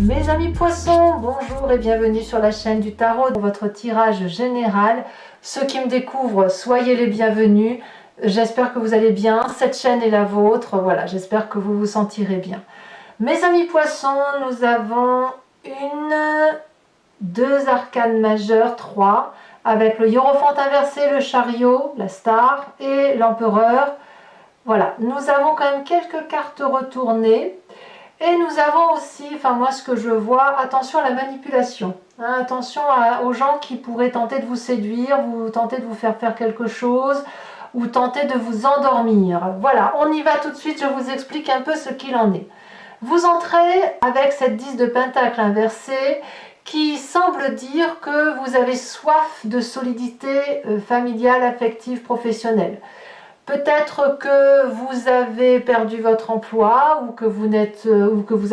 Mes amis poissons, bonjour et bienvenue sur la chaîne du tarot pour votre tirage général. Ceux qui me découvrent, soyez les bienvenus. J'espère que vous allez bien. Cette chaîne est la vôtre. Voilà, j'espère que vous vous sentirez bien. Mes amis poissons, nous avons deux arcanes majeures, 3, avec le hiérophante inversé, le chariot, la star et l'empereur. Voilà, nous avons quand même quelques cartes retournées. Et nous avons aussi, enfin moi ce que je vois, attention à la manipulation. Hein, attention aux gens qui pourraient tenter de vous séduire, tenter de vous faire faire quelque chose, ou tenter de vous endormir. Voilà, on y va tout de suite, je vous explique un peu ce qu'il en est. Vous entrez avec cette 10 de pentacle inversée qui semble dire que vous avez soif de solidité familiale, affective, professionnelle. Peut-être que vous avez perdu votre emploi ou que vous êtes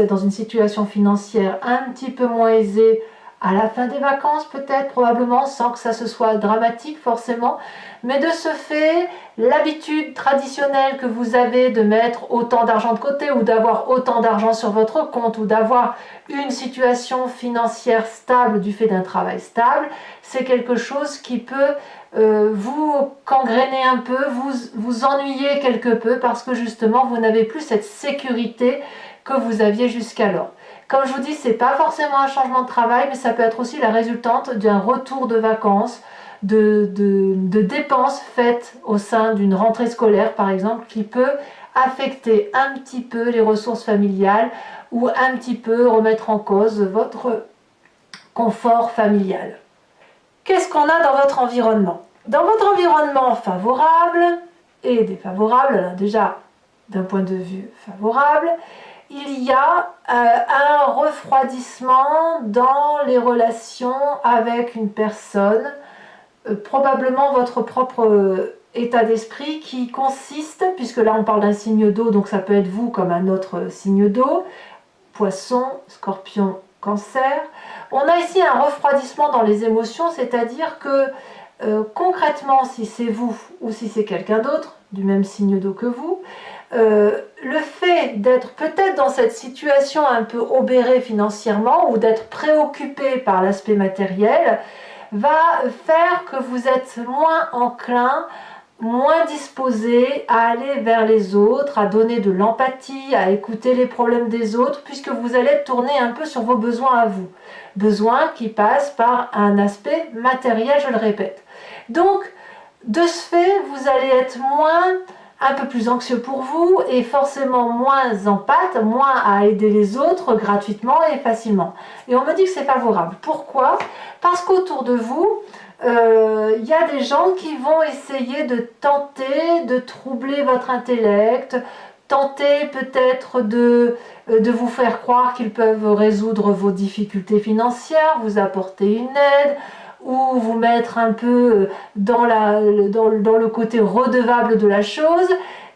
dans une situation financière un petit peu moins aisée à la fin des vacances, peut-être, probablement, sans que ça se soit dramatique forcément. Mais de ce fait, l'habitude traditionnelle que vous avez de mettre autant d'argent de côté ou d'avoir autant d'argent sur votre compte ou d'avoir une situation financière stable du fait d'un travail stable, c'est quelque chose qui peut vous gangréner un peu, vous ennuyer quelque peu parce que justement vous n'avez plus cette sécurité que vous aviez jusqu'alors. Comme je vous dis, c'est pas forcément un changement de travail, mais ça peut être aussi la résultante d'un retour de vacances, de dépenses faites au sein d'une rentrée scolaire par exemple, qui peut affecter un petit peu les ressources familiales ou un petit peu remettre en cause votre confort familial. Qu'est-ce qu'on a dans votre environnement? Dans votre environnement favorable et défavorable, alors déjà d'un point de vue favorable, il y a un refroidissement dans les relations avec une personne, probablement votre propre état d'esprit qui consiste, puisque là on parle d'un signe d'eau, donc ça peut être vous comme un autre signe d'eau, poisson, scorpion, cancer. On a ici un refroidissement dans les émotions, c'est-à-dire que concrètement, si c'est vous ou si c'est quelqu'un d'autre, du même signe d'eau que vous, le fait d'être peut-être dans cette situation un peu obérée financièrement ou d'être préoccupé par l'aspect matériel va faire que vous êtes moins enclin, moins disposé à aller vers les autres, à donner de l'empathie, à écouter les problèmes des autres, puisque vous allez tourner un peu sur vos besoins à vous. Besoins qui passent par un aspect matériel, je le répète. Donc, de ce fait, vous allez être un peu plus anxieux pour vous et forcément moins empathe, moins à aider les autres gratuitement et facilement. Et on me dit que c'est favorable. Pourquoi? Parce qu'autour de vous, il y a des gens qui vont essayer de tenter de troubler votre intellect, tenter peut-être de vous faire croire qu'ils peuvent résoudre vos difficultés financières, vous apporter une aide, ou vous mettre un peu dans le côté redevable de la chose,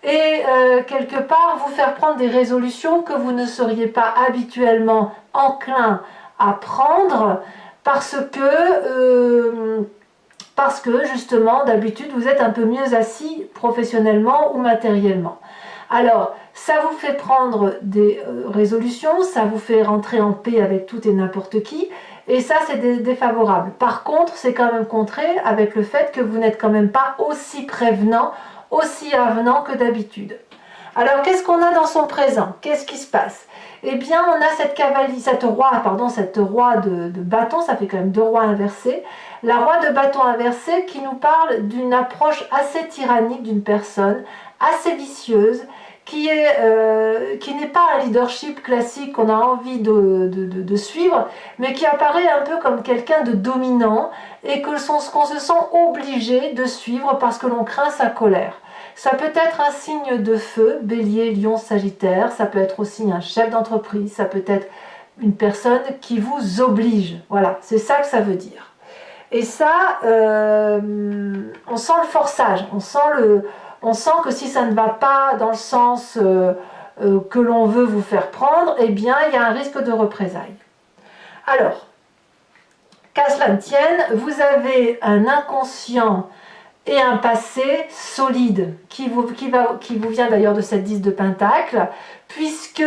et quelque part vous faire prendre des résolutions que vous ne seriez pas habituellement enclin à prendre, parce que justement d'habitude vous êtes un peu mieux assis professionnellement ou matériellement. Alors ça vous fait prendre des résolutions, ça vous fait rentrer en paix avec tout et n'importe qui, et ça c'est défavorable. Par contre, c'est quand même contré avec le fait que vous n'êtes quand même pas aussi prévenant, aussi avenant que d'habitude. Alors qu'est-ce qu'on a dans son présent? Qu'est-ce qui se passe? Eh bien, on a cette roi de bâton, ça fait quand même deux rois inversés. La roi de bâton inversé qui nous parle d'une approche assez tyrannique d'une personne, assez vicieuse, qui n'est pas un leadership classique qu'on a envie de suivre, mais qui apparaît un peu comme quelqu'un de dominant et qu'on se sent obligé de suivre parce que l'on craint sa colère. Ça peut être un signe de feu, bélier, lion, sagittaire, ça peut être aussi un chef d'entreprise, ça peut être une personne qui vous oblige. Voilà, c'est ça que ça veut dire. Et ça, on sent le forçage, on sent que si ça ne va pas dans le sens que l'on veut vous faire prendre, eh bien, il y a un risque de représailles. Alors, qu'à cela ne tienne, vous avez un inconscient et un passé solide qui vous vient d'ailleurs de cette 10 de pentacle, puisque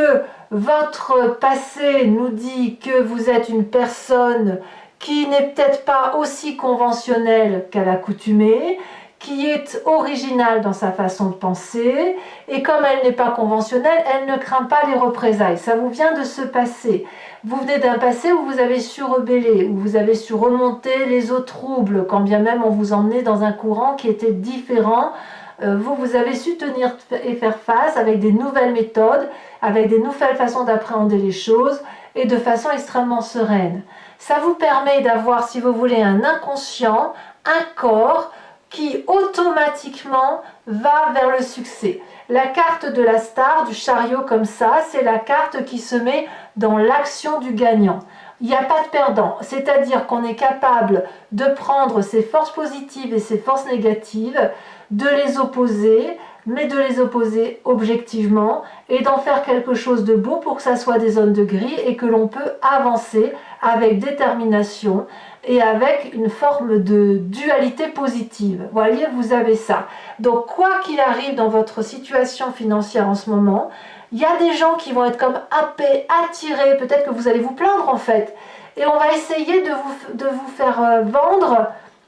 votre passé nous dit que vous êtes une personne qui n'est peut-être pas aussi conventionnelle qu'à l'accoutumée, qui est originale dans sa façon de penser, et comme elle n'est pas conventionnelle, elle ne craint pas les représailles. Ça vous vient de ce passé. Vous venez d'un passé où vous avez su rebeller, où vous avez su remonter les eaux troubles, quand bien même on vous emmenait dans un courant qui était différent. Vous avez su tenir et faire face avec des nouvelles méthodes, avec des nouvelles façons d'appréhender les choses, et de façon extrêmement sereine. Ça vous permet d'avoir, si vous voulez, un inconscient, un corps, qui automatiquement va vers le succès. La carte de la star, du chariot comme ça, c'est la carte qui se met dans l'action du gagnant. Il n'y a pas de perdant, c'est-à-dire qu'on est capable de prendre ses forces positives et ses forces négatives, de les opposer, mais de les opposer objectivement et d'en faire quelque chose de beau pour que ça soit des zones de gris et que l'on peut avancer avec détermination et avec une forme de dualité positive. Vous voyez, vous avez ça. Donc, quoi qu'il arrive dans votre situation financière en ce moment, il y a des gens qui vont être comme happés, attirés, peut-être que vous allez vous plaindre en fait. Et on va essayer de vous faire vendre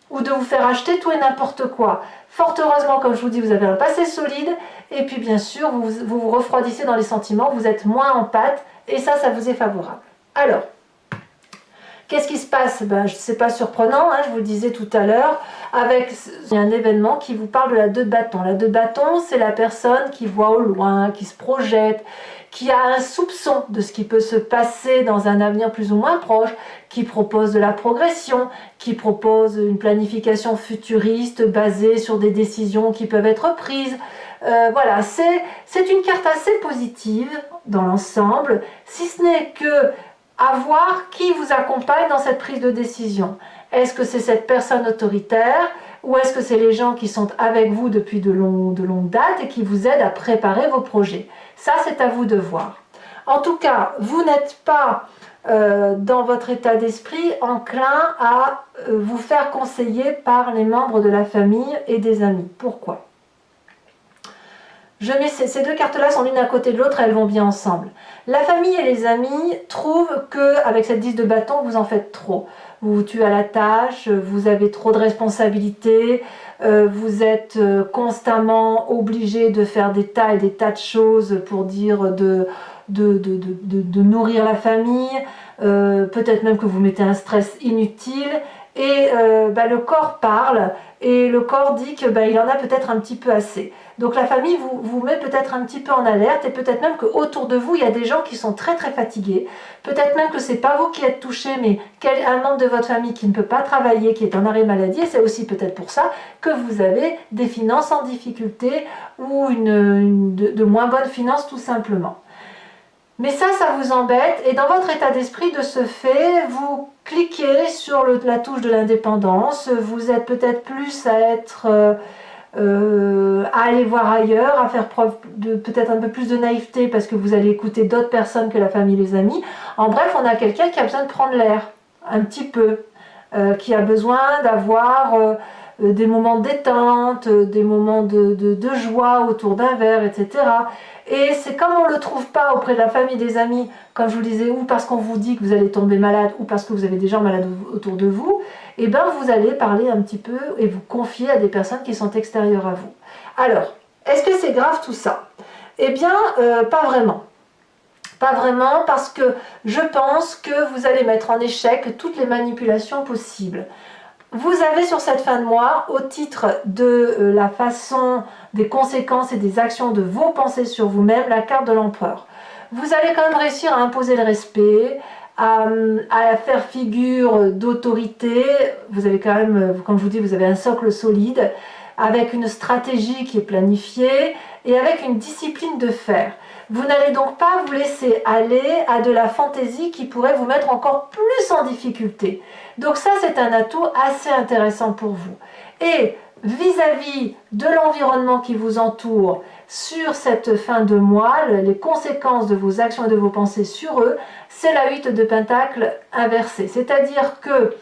ou de vous faire acheter tout et n'importe quoi. Fort heureusement, comme je vous dis, vous avez un passé solide. Et puis bien sûr, vous refroidissez dans les sentiments, vous êtes moins en pâte. Et ça vous est favorable. Alors, qu'est-ce qui se passe? C'est pas surprenant, hein, je vous le disais tout à l'heure, avec un événement qui vous parle de la 2 de bâton. La 2 de bâton, c'est la personne qui voit au loin, qui se projette, qui a un soupçon de ce qui peut se passer dans un avenir plus ou moins proche, qui propose de la progression, qui propose une planification futuriste basée sur des décisions qui peuvent être prises. Voilà, c'est une carte assez positive dans l'ensemble, si ce n'est que à voir qui vous accompagne dans cette prise de décision. Est-ce que c'est cette personne autoritaire ou est-ce que c'est les gens qui sont avec vous depuis de longues dates et qui vous aident à préparer vos projets? Ça, c'est à vous de voir. En tout cas, vous n'êtes pas dans votre état d'esprit enclin à vous faire conseiller par les membres de la famille et des amis. Pourquoi? Je mets ces 2 cartes-là sont l'une à côté de l'autre, elles vont bien ensemble. La famille et les amis trouvent qu'avec cette 10 de bâton, vous en faites trop. Vous vous tuez à la tâche, vous avez trop de responsabilités, vous êtes constamment obligé de faire des tas et des tas de choses pour dire de nourrir la famille, peut-être même que vous mettez un stress inutile. Et le corps parle et le corps dit que il en a peut-être un petit peu assez. Donc la famille vous met peut-être un petit peu en alerte et peut-être même qu'autour de vous, il y a des gens qui sont très très fatigués. Peut-être même que ce n'est pas vous qui êtes touché, mais un membre de votre famille qui ne peut pas travailler, qui est en arrêt maladie. Et c'est aussi peut-être pour ça que vous avez des finances en difficulté ou de moins bonnes finances tout simplement. Mais ça vous embête et dans votre état d'esprit de ce fait, vous cliquez sur la touche de l'indépendance, vous êtes peut-être plus à aller voir ailleurs, à faire preuve de peut-être un peu plus de naïveté parce que vous allez écouter d'autres personnes que la famille et les amis. En bref, on a quelqu'un qui a besoin de prendre l'air, un petit peu, qui a besoin d'avoir des moments de détente, des moments de joie autour d'un verre, etc. Et c'est comme on ne le trouve pas auprès de la famille, des amis, comme je vous le disais, ou parce qu'on vous dit que vous allez tomber malade, ou parce que vous avez des gens malades autour de vous, et bien vous allez parler un petit peu et vous confier à des personnes qui sont extérieures à vous. Alors, est-ce que c'est grave tout ça? Eh bien, pas vraiment. Pas vraiment, parce que je pense que vous allez mettre en échec toutes les manipulations possibles. Vous avez sur cette fin de mois, au titre de la façon, des conséquences et des actions de vos pensées sur vous-même, la carte de l'empereur. Vous allez quand même réussir à imposer le respect, à faire figure d'autorité. Vous avez quand même, comme je vous dis, vous avez un socle solide, avec une stratégie qui est planifiée et avec une discipline de fer. Vous n'allez donc pas vous laisser aller à de la fantaisie qui pourrait vous mettre encore plus en difficulté. Donc ça, c'est un atout assez intéressant pour vous. Et vis-à-vis de l'environnement qui vous entoure sur cette fin de mois, les conséquences de vos actions et de vos pensées sur eux, c'est la 8 de Pentacle inversée. C'est-à-dire que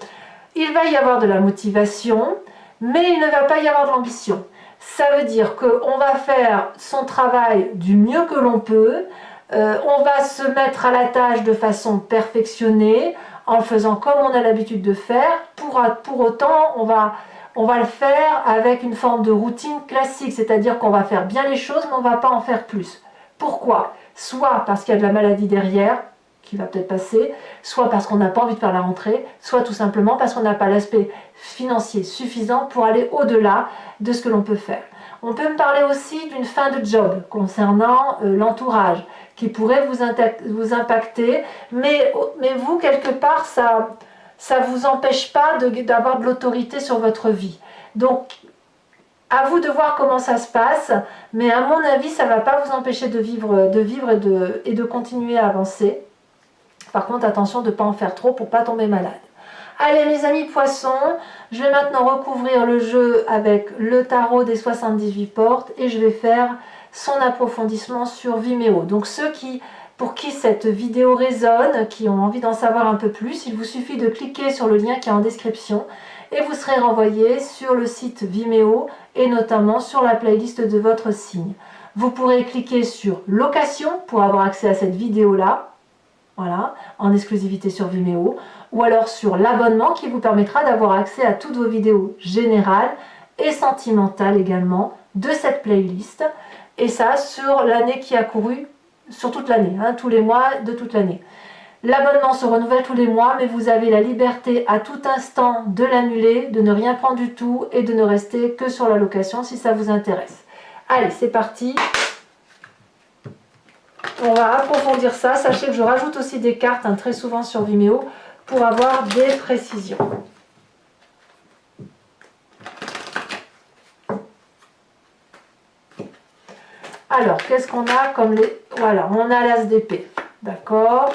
il va y avoir de la motivation, mais il ne va pas y avoir de l'ambition. Ça veut dire qu'on va faire son travail du mieux que l'on peut, On va se mettre à la tâche de façon perfectionnée, en le faisant comme on a l'habitude de faire. Pour autant, on va le faire avec une forme de routine classique, c'est-à-dire qu'on va faire bien les choses, mais on ne va pas en faire plus. Pourquoi? Soit parce qu'il y a de la maladie derrière, qui va peut-être passer, soit parce qu'on n'a pas envie de faire la rentrée, soit tout simplement parce qu'on n'a pas l'aspect financier suffisant pour aller au-delà de ce que l'on peut faire. On peut me parler aussi d'une fin de job concernant l'entourage qui pourrait vous impacter, mais vous, quelque part, ça ne vous empêche pas d'avoir de l'autorité sur votre vie. Donc, à vous de voir comment ça se passe, mais à mon avis, ça ne va pas vous empêcher de vivre et de continuer à avancer. Par contre, attention de ne pas en faire trop pour ne pas tomber malade. Allez mes amis poissons, je vais maintenant recouvrir le jeu avec le tarot des 78 portes et je vais faire son approfondissement sur Vimeo. Donc pour qui cette vidéo résonne, qui ont envie d'en savoir un peu plus, il vous suffit de cliquer sur le lien qui est en description et vous serez renvoyé sur le site Vimeo et notamment sur la playlist de votre signe. Vous pourrez cliquer sur location pour avoir accès à cette vidéo-là. Voilà, en exclusivité sur Vimeo, ou alors sur l'abonnement qui vous permettra d'avoir accès à toutes vos vidéos générales et sentimentales également de cette playlist, et ça sur l'année qui a couru, sur toute l'année, hein, tous les mois de toute l'année. L'abonnement se renouvelle tous les mois, mais vous avez la liberté à tout instant de l'annuler, de ne rien prendre du tout et de ne rester que sur la location si ça vous intéresse. Allez, c'est parti! On va approfondir ça. Sachez que je rajoute aussi des cartes très souvent sur Vimeo pour avoir des précisions. Alors, qu'est-ce qu'on a comme les... Voilà, on a l'as d'épée. D'accord.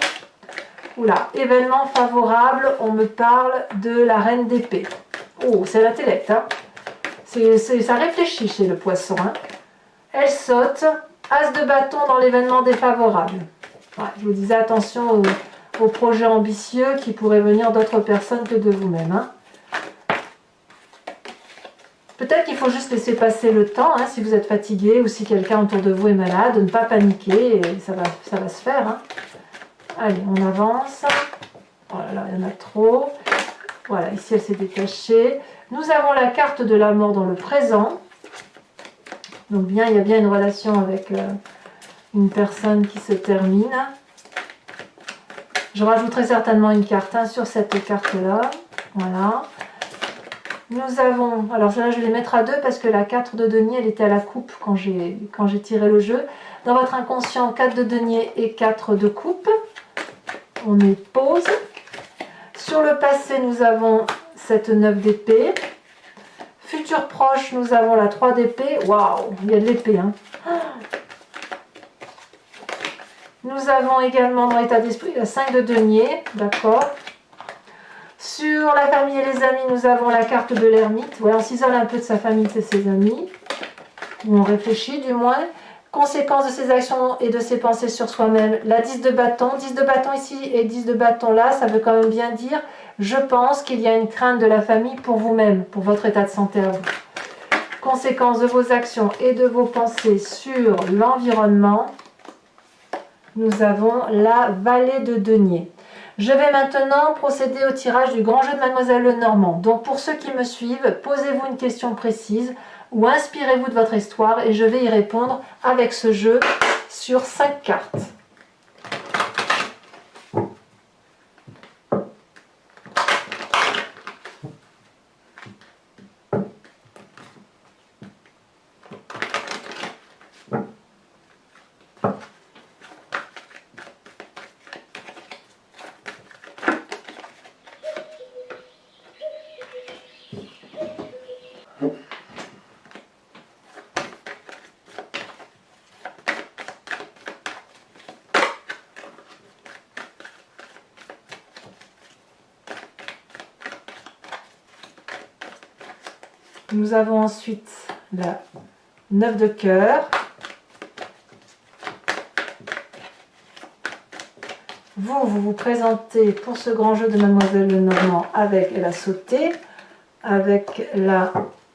Oula, événement favorable, on me parle de la reine d'épée. Oh, c'est l'intellect, hein. Ça réfléchit chez le poisson, hein. Elle saute... As de bâton dans l'événement défavorable. Ouais, je vous disais attention aux projets ambitieux qui pourraient venir d'autres personnes que de vous-même. Hein. Peut-être qu'il faut juste laisser passer le temps, hein, si vous êtes fatigué ou si quelqu'un autour de vous est malade, de ne pas paniquer, et ça va se faire. Hein. Allez, on avance. Oh là là, il y en a trop. Voilà, ici elle s'est détachée. Nous avons la carte de la mort dans le présent. Donc il y a bien une relation avec une personne qui se termine. Je rajouterai certainement une carte sur cette carte-là. Voilà. Nous avons, alors là je vais les mettre à deux parce que la 4 de denier, elle était à la coupe quand j'ai tiré le jeu. Dans votre inconscient, 4 de denier et 4 de coupe. On est pause. Sur le passé, nous avons cette 9 d'épée. Futur proche, nous avons la 3 d'épée. Waouh, il y a de l'épée. Hein. Nous avons également dans l'état d'esprit la 5 de denier. D'accord. Sur la famille et les amis, nous avons la carte de l'ermite. Ouais, on s'isole un peu de sa famille et de ses amis. Ou on réfléchit du moins. Conséquence de ses actions et de ses pensées sur soi-même. La 10 de bâton. 10 de bâton ici et 10 de bâton là, ça veut quand même bien dire... Je pense qu'il y a une crainte de la famille pour vous-même, pour votre état de santé à vous. Conséquence de vos actions et de vos pensées sur l'environnement, nous avons la vallée de denier. Je vais maintenant procéder au tirage du grand jeu de Mademoiselle Lenormand. Donc pour ceux qui me suivent, posez-vous une question précise ou inspirez-vous de votre histoire et je vais y répondre avec ce jeu sur 5 cartes. Nous avons ensuite la 9 de cœur. Vous vous présentez pour ce grand jeu de Mademoiselle Lenormand avec, elle a sauté, avec la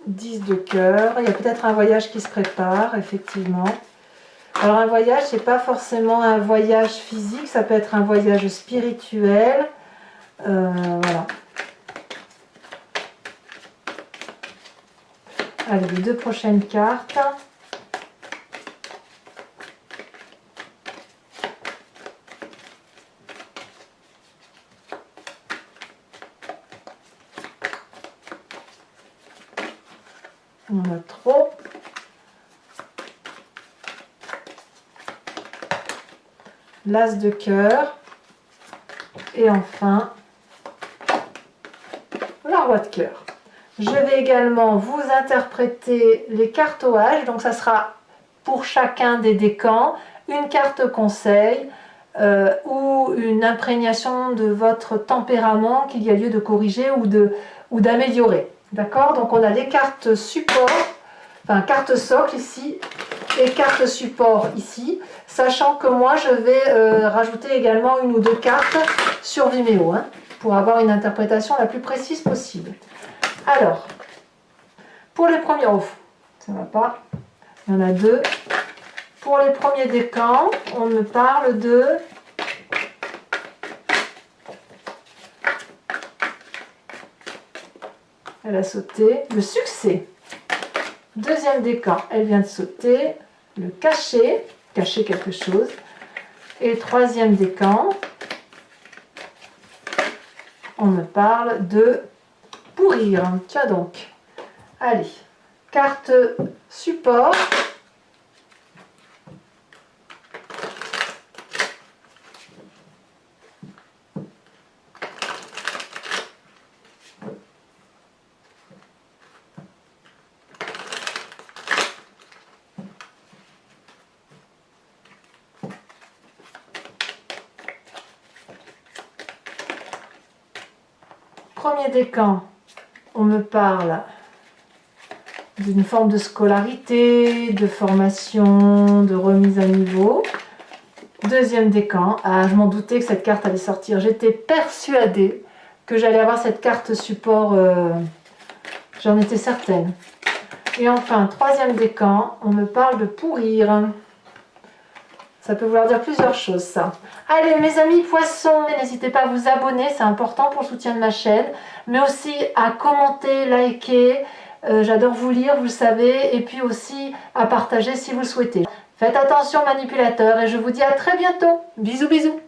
10 de cœur. Il y a peut-être un voyage qui se prépare, effectivement. Alors un voyage, c'est pas forcément un voyage physique, ça peut être un voyage spirituel. Voilà. Allez, les 2 prochaines cartes. On a trop. L'as de cœur. Et enfin, la roi de cœur. Je vais également vous interpréter les cartes OH. Donc ça sera pour chacun des décans une carte conseil ou une imprégnation de votre tempérament qu'il y a lieu de corriger ou d'améliorer. D'accord? Donc on a les cartes support, enfin carte socle ici et carte support ici, sachant que moi je vais rajouter également 1 ou 2 cartes sur Vimeo pour avoir une interprétation la plus précise possible. Alors, pour les premiers, ça va pas, il y en a 2. Pour les premiers décans, on me parle de elle a sauté, le succès. Deuxième décan, elle vient de sauter, le cacher quelque chose. Et troisième décan, on me parle de pourrir. Tiens donc. Allez, carte support. Premier décan, on me parle d'une forme de scolarité, de formation, de remise à niveau. Deuxième décan, je m'en doutais que cette carte allait sortir. J'étais persuadée que j'allais avoir cette carte support, j'en étais certaine. Et enfin, troisième décan, on me parle de pourrir. Ça peut vouloir dire plusieurs choses, ça. Allez, mes amis poissons, n'hésitez pas à vous abonner, c'est important pour le soutien de ma chaîne, mais aussi à commenter, liker. J'adore vous lire, vous le savez, et puis aussi à partager si vous le souhaitez. Faites attention, manipulateurs, et je vous dis à très bientôt. Bisous, bisous.